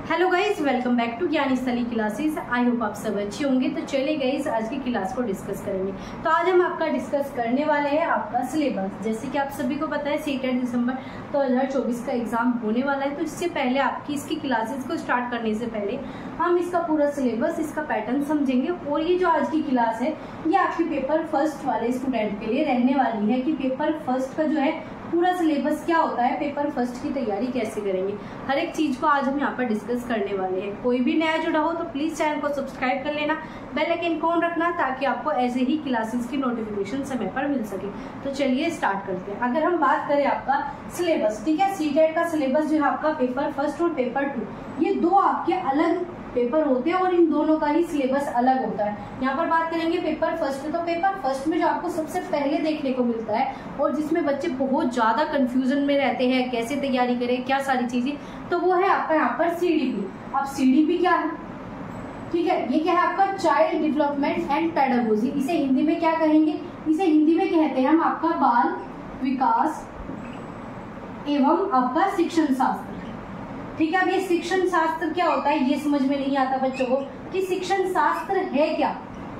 Hello guys, welcome back to Gyan Sthali classes. I hope आप सब अच्छे होंगे। तो चलिए गाइज, आज की क्लास को डिस्कस करेंगे। तो आज हम आपका डिस्कस करने वाले हैं आपका सिलेबस। जैसे कि आप सभी को पता है सीटेट दिसंबर 2024 का एग्जाम होने वाला है। तो इससे पहले आपकी इसकी क्लासेस को स्टार्ट करने से पहले हम इसका पूरा सिलेबस, इसका पैटर्न समझेंगे। और ये जो आज की क्लास है ये आपकी पेपर फर्स्ट वाले स्टूडेंट के लिए रहने वाली है कि पेपर फर्स्ट का जो है पूरा सिलेबस क्या होता है, पेपर फर्स्ट की तैयारी कैसे करेंगे, हर एक चीज को आज हम यहाँ पर डिस्कस करने वाले हैं। कोई भी नया जुड़ा हो तो प्लीज चैनल को सब्सक्राइब कर लेना, बेल आइकन ऑन रखना ताकि आपको ऐसे ही क्लासेस की नोटिफिकेशन समय पर मिल सके। तो चलिए स्टार्ट करते हैं। अगर हम बात करें आपका सिलेबस, ठीक है, सीटेट का सिलेबस जो है आपका पेपर फर्स्ट और पेपर 2 ये दो आपके अलग पेपर होते हैं और इन दोनों का ही सिलेबस अलग होता है। यहाँ पर बात करेंगे पेपर फर्स्ट में। तो पेपर फर्स्ट में जो आपको सबसे पहले देखने को मिलता है और जिसमें बच्चे बहुत ज्यादा कंफ्यूजन में रहते हैं कैसे तैयारी करें, क्या सारी चीजें, तो वो है आपका यहाँ पर सीडीपी। अब सीडीपी क्या है, ठीक है, ये क्या है आपका चाइल्ड डेवलपमेंट एंड पेडागोजी। इसे हिंदी में क्या कहेंगे, इसे हिंदी में कहते हैं हम आपका बाल विकास एवं आपका शिक्षण शास्त्र। ठीक है, अब ये शिक्षण शास्त्र क्या होता है ये समझ में नहीं आता बच्चों को कि शिक्षण शास्त्र है क्या।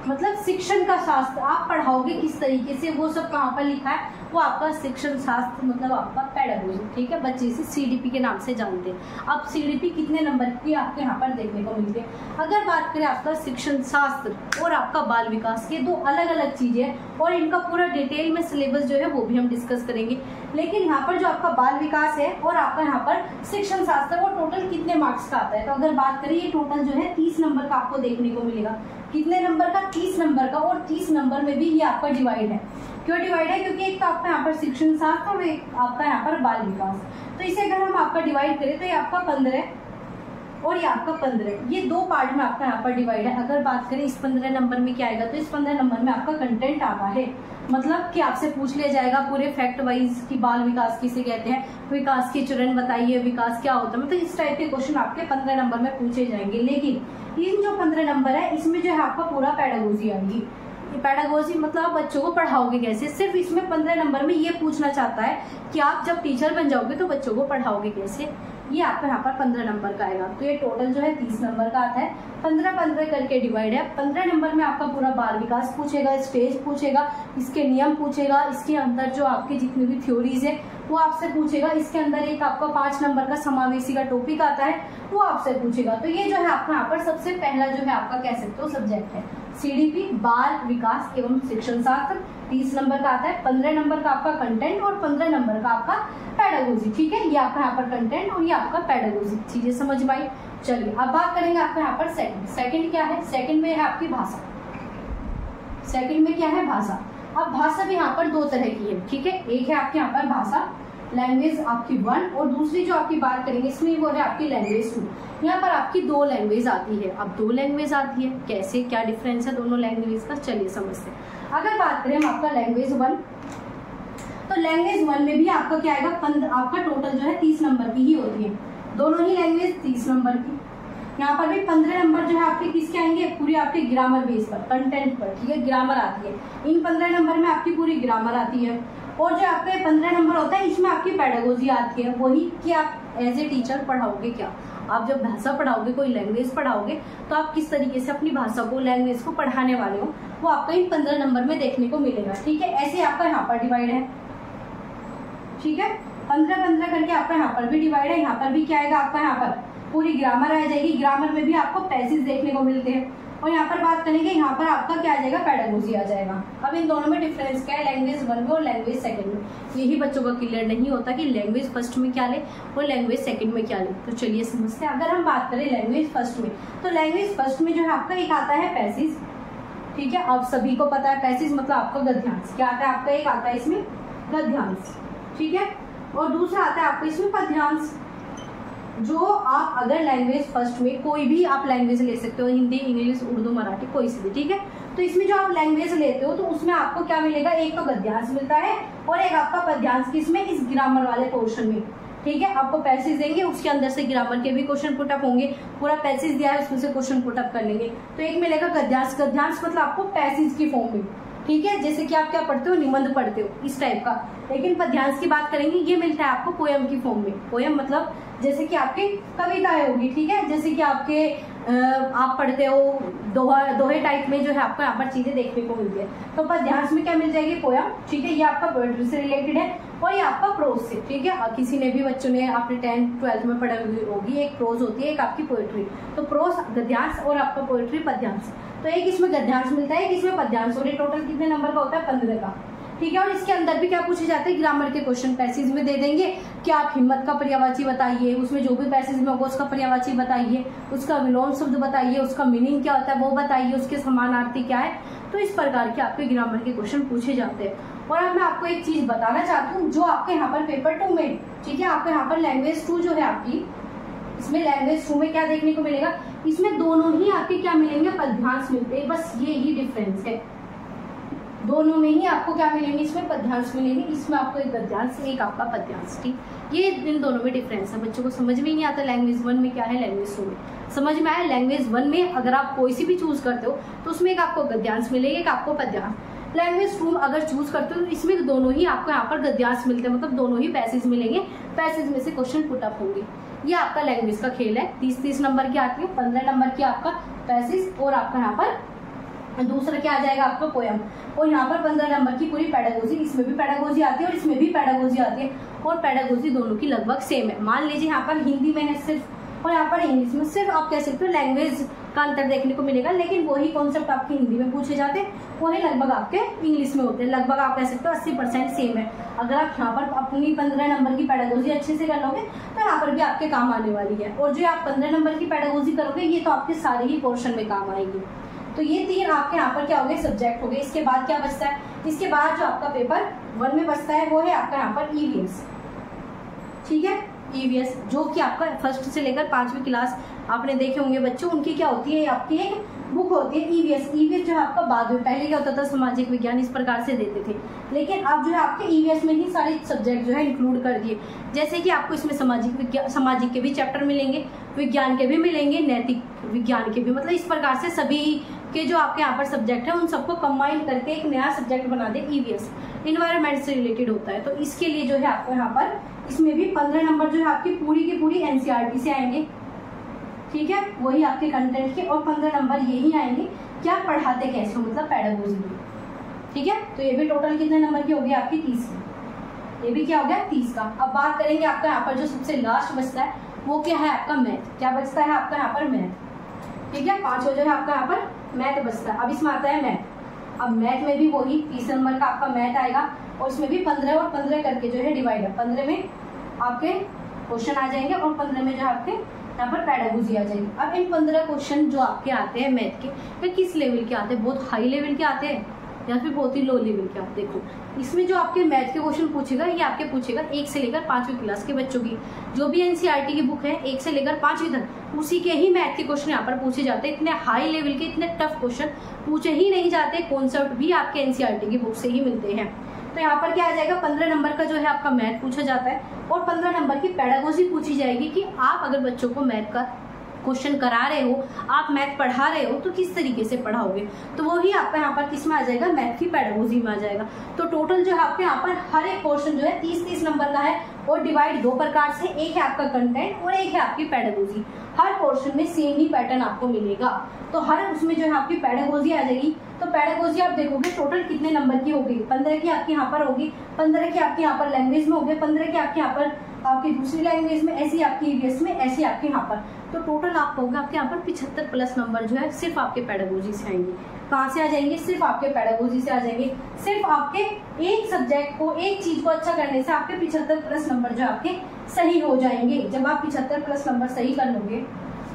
मतलब शिक्षण का शास्त्र आप पढ़ाओगे किस तरीके से, वो सब कहाँ पर लिखा है, वो आपका शिक्षण शास्त्र मतलब आपका पेडागोजी। ठीक है, बच्चे इसे सीडीपी के नाम से जानते हैं। अब सीडीपी कितने नंबर की आपके यहाँ पर देखने को मिलते हैं। अगर बात करें आपका शिक्षण शास्त्र और आपका बाल विकास, ये दो अलग अलग चीजें हैं और इनका पूरा डिटेल में सिलेबस जो है वो भी हम डिस्कस करेंगे। लेकिन यहाँ पर जो आपका बाल विकास है और आपका यहाँ पर शिक्षण शास्त्र वो टोटल कितने मार्क्स का आता है, तो अगर बात करें ये टोटल जो है 30 नंबर का आपको देखने को मिलेगा। कितने नंबर का, 30 नंबर का। और 30 नंबर में भी ये आपका डिवाइड है। क्यों डिवाइड है, क्योंकि एक तो आपका यहाँ पर शिक्षण शास्त्र और एक आपका यहाँ पर बाल विकास। तो इसे अगर हम आपका डिवाइड करें तो ये आपका 15 और ये आपका 15, ये दो पार्ट में आपका यहाँ पर डिवाइड है। अगर बात करें इस 15 नंबर में क्या आएगा, तो इस 15 नंबर में आपका कंटेंट आता है। मतलब कि आपसे पूछ लिया जाएगा पूरे फैक्ट वाइज कि बाल विकास किसे कहते हैं, विकास के चरण बताइए, विकास क्या होता है, मतलब इस टाइप के क्वेश्चन आपके 15 नंबर में पूछे जाएंगे। लेकिन इन जो 15 नंबर है इसमें जो है आपका पूरा पेडागोजी आएगी। पेडागोजी मतलब आप बच्चों को पढ़ाओगे कैसे। सिर्फ इसमें 15 नंबर में ये पूछना चाहता है कि आप जब टीचर बन जाओगे तो बच्चों को पढ़ाओगे कैसे। ये आपका यहाँ पर 15 नंबर का आएगा। तो ये टोटल जो है 30 नंबर का आता है। 15-15 करके डिवाइड है। 15 नंबर में आपका पूरा बाल विकास पूछेगा, स्टेज पूछेगा, इसके नियम पूछेगा, इसके अंदर जो आपके जितनी भी थ्योरीज है वो आपसे पूछेगा। इसके अंदर एक आपका 5 नंबर का समावेशी का टॉपिक आता है वो आपसे पूछेगा। तो ये जो है आपका यहाँ पर सबसे पहला जो है आपका कह सकते हो सब्जेक्ट है सीडीपी, बाल विकास एवं शिक्षण शास्त्र। 30 नंबर का आता है, 15 नंबर का आपका कंटेंट और 15 नंबर का आपका पेडागोजी। ठीक है, ये आपका यहाँ पर कंटेंट और ये आपका पेडागोजी। चीजें समझ में आई। चलिए अब बात करेंगे आपका यहाँ पर सेकंड क्या है। सेकंड में है आपकी भाषा। सेकंड में क्या है, भाषा। अब भाषा भी यहाँ पर दो तरह की है। ठीक है, एक है आपके यहाँ पर भाषा लैंग्वेज आपकी 1 और दूसरी जो आपकी बात करेंगे इसमें वो है आपकी लैंग्वेज 2। यहाँ पर आपकी 2 लैंग्वेज आती है। अब 2 लैंग्वेज आती है कैसे, क्या डिफरेंस है दोनों लैंग्वेज का, चलिए समझते हैं। अगर बात करें हम आपका लैंग्वेज 1, तो लैंग्वेज 1 में भी आपका क्या आएगा, आपका टोटल जो है 30 नंबर की ही होती है। दोनों ही लैंग्वेज 30 नंबर की। यहाँ पर भी 15 नंबर जो है आपके किसके आएंगे, पूरी आपके ग्रामर बेस पर, कंटेंट पर। ठीक है, ग्रामर आती है। इन 15 नंबर में आपकी पूरी ग्रामर आती है। और जो आपके 15 नंबर होता है इसमें आपकी पेडागोजी आती है। वही कि आप एज ए टीचर पढ़ाओगे क्या। आप जब भाषा पढ़ाओगे, कोई लैंग्वेज पढ़ाओगे, तो आप किस तरीके से अपनी भाषा को, लैंग्वेज को पढ़ाने वाले हो, वो आपका इन 15 नंबर में देखने को मिलेगा। ठीक है, ऐसे आपका यहाँ पर डिवाइड है। ठीक है, 15-15 करके आपका यहाँ पर भी डिवाइड है। यहाँ पर भी क्या आएगा आपका, यहाँ पर पूरी ग्रामर आ जाएगी। ग्रामर में भी आपको पैसेज देखने को मिलते हैं। और यहाँ पर बात करेंगे, यहाँ पर आपका क्या आ जाएगा, पेडागोजी आ जाएगा। अब इन दोनों में डिफरेंस क्या है, लैंग्वेज 1 में और लैंग्वेज 2 में। यही बच्चों का क्लियर नहीं होता कि लैंग्वेज फर्स्ट में क्या ले और लैंग्वेज 2 में क्या ले। तो चलिए समझते हैं। अगर हम बात करें लैंग्वेज फर्स्ट में, तो लैंग्वेज फर्स्ट में जो है आपका एक आता है पैसेज। ठीक है, आप सभी को पता है पैसेज मतलब आपका गद्यांश। क्या आता है आपका, एक आता है इसमें गद्यांश। ठीक है, और दूसरा आता है आपका इसमें पद्यांश। जो आप अगर लैंग्वेज फर्स्ट में कोई भी आप लैंग्वेज ले सकते हो, हिंदी, इंग्लिश, उर्दू, मराठी, कोई सी भी। ठीक है, तो इसमें जो आप लैंग्वेज लेते हो तो उसमें आपको क्या मिलेगा, एक तो गद्यांश मिलता है और एक आपका पद्यांश, किसमें, इस ग्रामर वाले पोर्शन में। ठीक है, आपको पैसेज देंगे, उसके अंदर से ग्रामर के भी क्वेश्चन पुटअप होंगे। पूरा पैसेज दिया है उसमें से क्वेश्चन पुटअप कर लेंगे। तो एक मिलेगा गद्यांश। गद्यांश मतलब आपको पैसेज की फॉर्म में। ठीक है, जैसे कि आप क्या पढ़ते हो, निबंध पढ़ते हो, इस टाइप का। लेकिन पद्यांश की बात करेंगे, ये मिलता है आपको पोयम की फॉर्म में। पोयम मतलब जैसे कि आपकी कविताएं होगी, ठीक है, जैसे कि आपके आप पढ़ते हो दोहे टाइप में जो है आपको यहाँ पर चीजें देखने को मिलती है। तो पद्यांश में क्या मिल जाएगी, पोयम, ठीक है, ये आपका पोएट्री से रिलेटेड है और ये आपका प्रोज से, ठीक है। किसी ने भी बच्चों ने आपने 10th 12th में पढ़ी होगी, एक प्रोज होती है, एक आपकी पोएट्री। तो प्रोज गद्यांश और आपका पोएट्री पद्यांश। तो एक इसमें गद्यांश मिलता है, एक इसमें पद्यांश, और ये टोटल कितने नंबर का होता है, 15 का, ठीक है। और इसके अंदर भी क्या पूछे जाते हैं, ग्रामर के क्वेश्चन पैसेज में दे देंगे कि आप हिम्मत का पर्यायवाची बताइए, उसमें जो भी पैसेज में होगा उसका पर्यायवाची बताइए, उसका विलोम शब्द बताइए, उसका मीनिंग क्या होता है वो बताइए, उसके समानार्थी क्या है। तो इस प्रकार के आपके ग्रामर के क्वेश्चन पूछे जाते हैं। और अब मैं आपको एक चीज बताना चाहती हूँ, जो आपके यहाँ पर पेपर 2 में, ठीक है, आपके यहाँ पर लैंग्वेज 2 जो है आपकी, इसमें लैंग्वेज 2 में क्या देखने को मिलेगा, इसमें दोनों ही आपके क्या मिलेंगे, पद्यांश मिलते हैं, बस ये ही डिफरेंस है। दोनों में ही आपको क्या मिलेंगे, इसमें पद्यांश मिलेंगे, इसमें आपको एक गद्यांश एक आपका पद्यांश, ठीक। ये इन दोनों में डिफरेंस है। बच्चों को समझ में ही नहीं आता लैंग्वेज 1 में क्या है, लैंग्वेज 2 में समझ में आया। लैंग्वेज 1 में अगर आप कोई सी भी चूज करते हो तो उसमें एक आपको गद्यांश मिलेगा, एक आपको पद्यांश। लैंग्वेज 2 अगर चूज करते हो तो इसमें दोनों ही आपको यहाँ पर गद्यांश मिलते हैं, मतलब दोनों ही पैसेज मिलेंगे, पैसेज में से क्वेश्चन पुट अप होंगे। ये आपका लैंग्वेज का खेल है। 30-30 नंबर की आती है, 15 नंबर की आपका पैसेज, और आपका यहाँ पर दूसरा क्या आ जाएगा आपका पोयम, और यहाँ पर 15 नंबर की पूरी पेडागोजी। इसमें भी पेडागोजी आती है और इसमें भी पेडागोजी आती है, और पेडागोजी दोनों की लगभग सेम है। मान लीजिए यहाँ पर हिंदी में है सिर्फ, और यहाँ पर इंग्लिश में सिर्फ, आप कह सकते हो लैंग्वेज का अंतर देखने को मिलेगा, लेकिन वही कॉन्सेप्ट आपके हिंदी में पूछे जाते हैं, वही लगभग आपके इंग्लिश में होते हैं। लगभग आप कह सकते हो 80% सेम है। अगर आप यहाँ पर अपनी 15 नंबर की पेडागोजी अच्छे से कर लोगे तो यहाँ पर भी आपके काम आने वाली है, और जो आप 15 नंबर की पेडागोजी करोगे ये तो आपके सारे ही पोर्शन में काम आएगी। तो ये 3 आपके यहाँ पर क्या हो गए, सब्जेक्ट हो गए। इसके बाद क्या बचता है, इसके बाद जो आपका पेपर 1 में बचता है वो है आपका यहाँ पर ईवीएस, ठीक है, ईवीएस, जो कि आपका 1st से लेकर 5वीं क्लास आपने देखे होंगे बच्चों, उनकी क्या होती है, आपकी एक बुक होती है ईवीएस। ईवीएस जो है आपका बाद में, पहले क्या होता था सामाजिक विज्ञान इस प्रकार से देते थे, लेकिन अब जो है आपके ईवीएस में ही सारे सब्जेक्ट जो है इंक्लूड कर दिए। जैसे कि आपको इसमें सामाजिक के भी चैप्टर मिलेंगे, विज्ञान के भी मिलेंगे, नैतिक विज्ञान के भी, मतलब इस प्रकार से सभी के जो आपके यहाँ पर सब्जेक्ट है उन सबको कंबाइन करके एक नया सब्जेक्ट बना दे ईवीएस। इन्वायरमेंट से रिलेटेड होता है, तो इसके लिए जो है आपको यहाँ पर इसमें भी 15 नंबर जो है आपकी पूरी की पूरी एनसीईआरटी से आएंगे, ठीक है, वही आपके कंटेंट के, और 15 नंबर यही आएंगे क्या पढ़ाते कैसे हो, मतलब पेडागोजी में, ठीक है। तो ये भी टोटल कितने नंबर की होगी आपकी, 30 की। ये भी क्या हो गया, 30 का। अब बात करेंगे आपका यहाँ पर जो सबसे लास्ट बचता है वो क्या है, आपका मैथ। क्या बचता है आपका यहाँ पर, मैथ, ठीक है। 5 जो है आपका यहाँ पर मैथ बचता है। अब इसमें आता है मैथ। अब मैथ में भी वही 30 नंबर का आपका मैथ आएगा, और इसमें भी 15 और 15 करके जो है डिवाइड है। 15 में आपके क्वेश्चन आ जाएंगे और 15 में जो आपके यहाँ पर पेडागोजी आ जाएगी। अब इन 15 क्वेश्चन जो आपके आते हैं मैथ के, वे किस लेवल के आते हैं, बहुत हाई लेवल के आते हैं या फिर बहुत ही लो लेवल के आते हैं। देखो इसमें जो आपके मैथ के क्वेश्चन पूछेगा, ये आपके पूछेगा 1 से लेकर 5वीं क्लास के बच्चों की, जो भी एनसीईआरटी की बुक है 1 से लेकर 5वीं तक, उसी के ही मैथ के क्वेश्चन यहाँ पर पूछे जाते हैं। इतने हाई लेवल के, इतने टफ क्वेश्चन पूछे ही नहीं जाते, कॉन्सेप्ट भी आपके एनसीईआरटी की बुक से ही मिलते हैं। तो यहाँ पर क्या आ जाएगा, 15 नंबर का जो है आपका मैथ पूछा जाता है, और 15 नंबर की पेडागोजी पूछी जाएगी कि आप अगर बच्चों को मैथ का क्वेश्चन करा रहे हो, आप मैथ पढ़ा रहे हो, तो किस तरीके से पढ़ाओगे। तो वो ही आपका यहाँ पर किस में आ जाएगा, मैथ की पेडागोजी में आ जाएगा। तो टोटल जो है आपके यहाँ पर हर एक पोर्शन जो है 30-30 नंबर का है, और डिवाइड 2 प्रकार से, एक है आपका कंटेंट और एक है आपकी पेडागोजी। हर पोर्शन में सेम ही पैटर्न आपको मिलेगा, तो हर उसमें जो है आपकी पेडागोजी आ जाएगी। तो पेडागोजी आप देखोगे टोटल कितने नंबर की होगी, 15 की आपकी यहाँ पर होगी, 15 की आपके यहाँ पर लैंग्वेज में होगी, 15 की आपके यहाँ पर आपकी दूसरी लैंग्वेज में, ऐसी आपकी ईवीएस में, ऐसी आपके यहाँ पर। तो टोटल आप कहोगे आपके यहाँ पर 75 प्लस नंबर जो है सिर्फ आपके पेडागोजी से आएंगे। कहाँ से आ जाएंगे, सिर्फ आपके पेडागोजी से आ जाएंगे। सिर्फ आपके एक सब्जेक्ट को, एक चीज को अच्छा करने से आपके 75 प्लस नंबर जो आपके सही हो जाएंगे। जब आप 75 प्लस नंबर सही कर लोगे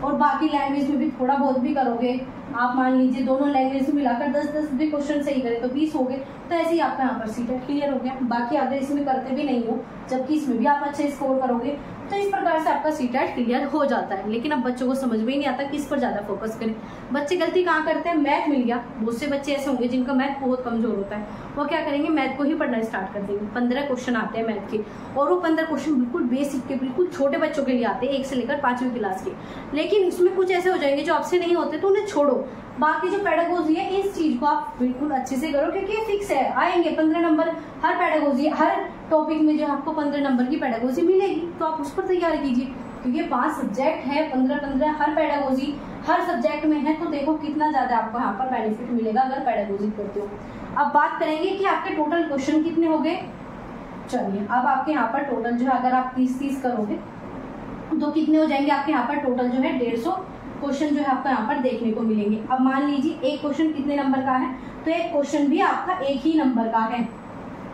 और बाकी लैंग्वेज में भी थोड़ा बहुत भी करोगे, आप मान लीजिए दोनों लैंग्वेज में मिलाकर 10-10 भी क्वेश्चन सही करें तो 20 हो गए, तो ऐसे ही आपका यहाँ पर सीटेट क्लियर हो गया। बाकी अगर इसमें करते भी नहीं हो, जबकि इसमें भी आप अच्छे स्कोर करोगे, तो इस प्रकार से आपका सीटेट क्लियर हो जाता है। लेकिन अब बच्चों को समझ में ही नहीं आता किस पर ज्यादा फोकस करें। बच्चे गलती कहाँ करते हैं, मैथ मिल गया, बहुत से बच्चे ऐसे होंगे जिनका मैथ बहुत कमजोर होता है, वो क्या करेंगे, मैथ को ही पढ़ना स्टार्ट कर देंगे। 15 क्वेश्चन आते हैं मैथ के, और वो 15 क्वेश्चन बिल्कुल बेसिक के, बिल्कुल छोटे बच्चों के लिए आते हैं, 1 से लेकर 5वीं क्लास के। लेकिन इसमें कुछ ऐसे हो जाएंगे जो आपसे नहीं होते, तो उन्हें छोड़ो। बाकी जो पेडागोजी है, इस चीज को आप बिल्कुल अच्छे से करो, क्योंकि फिक्स है, आएंगे 15 नंबर हर पेडागोजी, हर टॉपिक में जो आपको 15 नंबर की पेडागोजी मिलेगी, तो आप उस पर तैयारी कीजिए। क्योंकि 5 सब्जेक्ट है, 15-15 हर पेडागोजी हर सब्जेक्ट में है, तो देखो कितना ज्यादा आपको यहाँ पर बेनिफिट मिलेगा अगर पेडागोजी करते हो। अब बात करेंगे कि आपके टोटल क्वेश्चन कितने हो गए। चलिए अब आपके यहाँ पर टोटल जो है अगर आप 30-30 करोगे तो कितने हो जाएंगे आपके यहाँ पर टोटल जो है 150 क्वेश्चन जो है आपको यहाँ पर देखने को मिलेंगे। अब मान लीजिए एक क्वेश्चन कितने नंबर का है, तो एक क्वेश्चन भी आपका एक ही नंबर का है,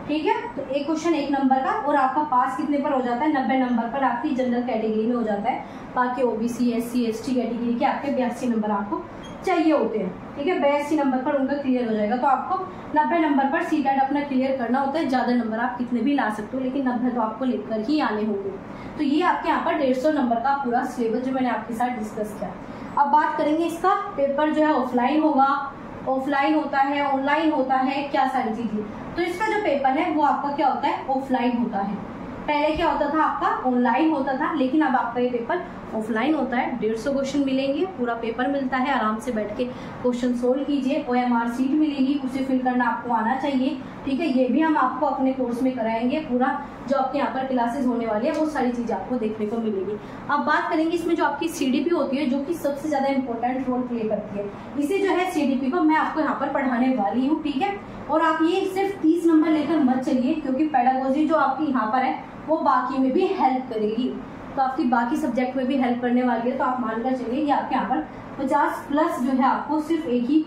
ठीक है। तो एक क्वेश्चन 1 नंबर का, और आपका पास कितने पर हो जाता है, 90 नंबर पर आपकी जनरल कैटेगरी में हो जाता है। बाकी ओबीसी एससी एसटी कैटेगरी के आपके 82 नंबर आपको चाहिए होते हैं, ठीक है। 82 नंबर पर उनका क्लियर हो जाएगा। तो आपको 90 नंबर पर सीटेट अपना क्लियर करना होता है। ज्यादा नंबर आप कितने भी ला सकते हो, लेकिन 90 तो आपको लेकर ही आने होंगे। तो ये आपके यहाँ पर 150 नंबर का पूरा सिलेबस जो मैंने आपके साथ डिस्कस किया। अब बात करेंगे इसका पेपर जो है ऑफलाइन होगा, ऑफलाइन होता है, ऑनलाइन होता है, क्या सारी चीजें। तो इसका जो पेपर है वो आपका क्या होता है, ऑफलाइन होता है। पहले क्या होता था आपका ऑनलाइन होता था, लेकिन अब आपका ये पेपर ऑफलाइन होता है। 150 क्वेश्चन मिलेंगे, पूरा पेपर मिलता है, आराम से बैठ के क्वेश्चन सोल्व कीजिए। OMR सीट मिलेगी, उसे फिल करना आपको आना चाहिए, ठीक है। ये भी हम आपको अपने कोर्स में कराएंगे। पूरा जो आपके यहाँ पर क्लासेस होने वाली है वो सारी चीजें आपको देखने को मिलेगी। अब बात करेंगे इसमें जो आपकी CDP होती है, जो कि सबसे ज्यादा इंपॉर्टेंट रोल प्ले करती है। इसे जो है CDP को मैं आपको यहाँ पर पढ़ाने वाली हूँ, ठीक है। और आप ये सिर्फ 30 नंबर लेकर मत चलिए, क्योंकि पेडागोजी जो आपकी यहाँ पर है वो बाकी में भी हेल्प करेगी, तो आपकी बाकी सब्जेक्ट में भी हेल्प करने वाली है। तो आप मानकर चलिए ये आपके यहाँ पर 50+ जो है आपको सिर्फ एक ही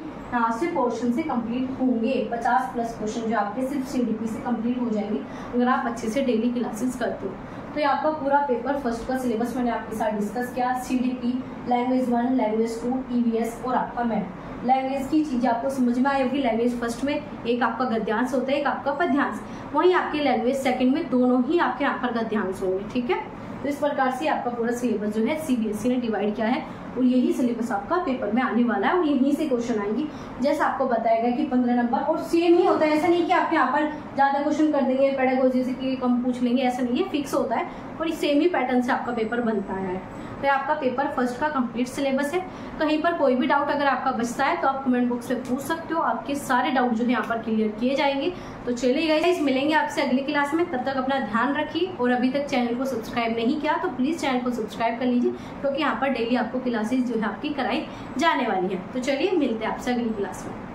से पोर्शन से कंप्लीट होंगे। 50+ क्वेश्चन जो आपके सिर्फ CDP से कंप्लीट हो जाएंगे अगर आप अच्छे से डेली क्लासेस करते हो। तो ये आपका पूरा पेपर फर्स्ट का सिलेबस मैंने आपके साथ डिस्कस किया। CDP, लैंग्वेज 1, लैंग्वेज 2, EVS और आपका मैथ। लैंग्वेज की चीजें आपको समझ में आई होगी। लैंग्वेज फर्स्ट में एक आपका गद्यांश होता है, एक आपका पद्यांश। वहीं आपके लैंग्वेज सेकंड में दोनों ही आपके यहाँ पर गद्यांश होंगे, ठीक है। तो इस प्रकार से आपका पूरा सिलेबस जो है CBSE ने डिवाइड किया है, और यही सिलेबस आपका पेपर में आने वाला है, और यहीं से क्वेश्चन आएंगी। जैसा आपको बताएगा कि 15 नंबर, और सेम ही होता है। ऐसा नहीं कि आपके यहाँ पर ज्यादा क्वेश्चन कर देंगे, पेडागोजी से कि कम पूछ लेंगे, ऐसा नहीं है, फिक्स होता है और सेम ही पैटर्न से आपका पेपर बनता है। तो आपका पेपर फर्स्ट का कंप्लीट सिलेबस है। कहीं पर कोई भी डाउट अगर आपका बचता है तो आप कमेंट बॉक्स में पूछ सकते हो, आपके सारे डाउट जो है यहाँ पर क्लियर किए जाएंगे। तो चलिए गाइस, मिलेंगे आपसे अगली क्लास में, तब तक अपना ध्यान रखिए। और अभी तक चैनल को सब्सक्राइब नहीं किया तो प्लीज चैनल को सब्सक्राइब कर लीजिए, क्योंकि यहाँ पर डेली आपको क्लासेस जो है आपकी कराई जाने वाली है। तो चलिए मिलते हैं आपसे अगली क्लास में।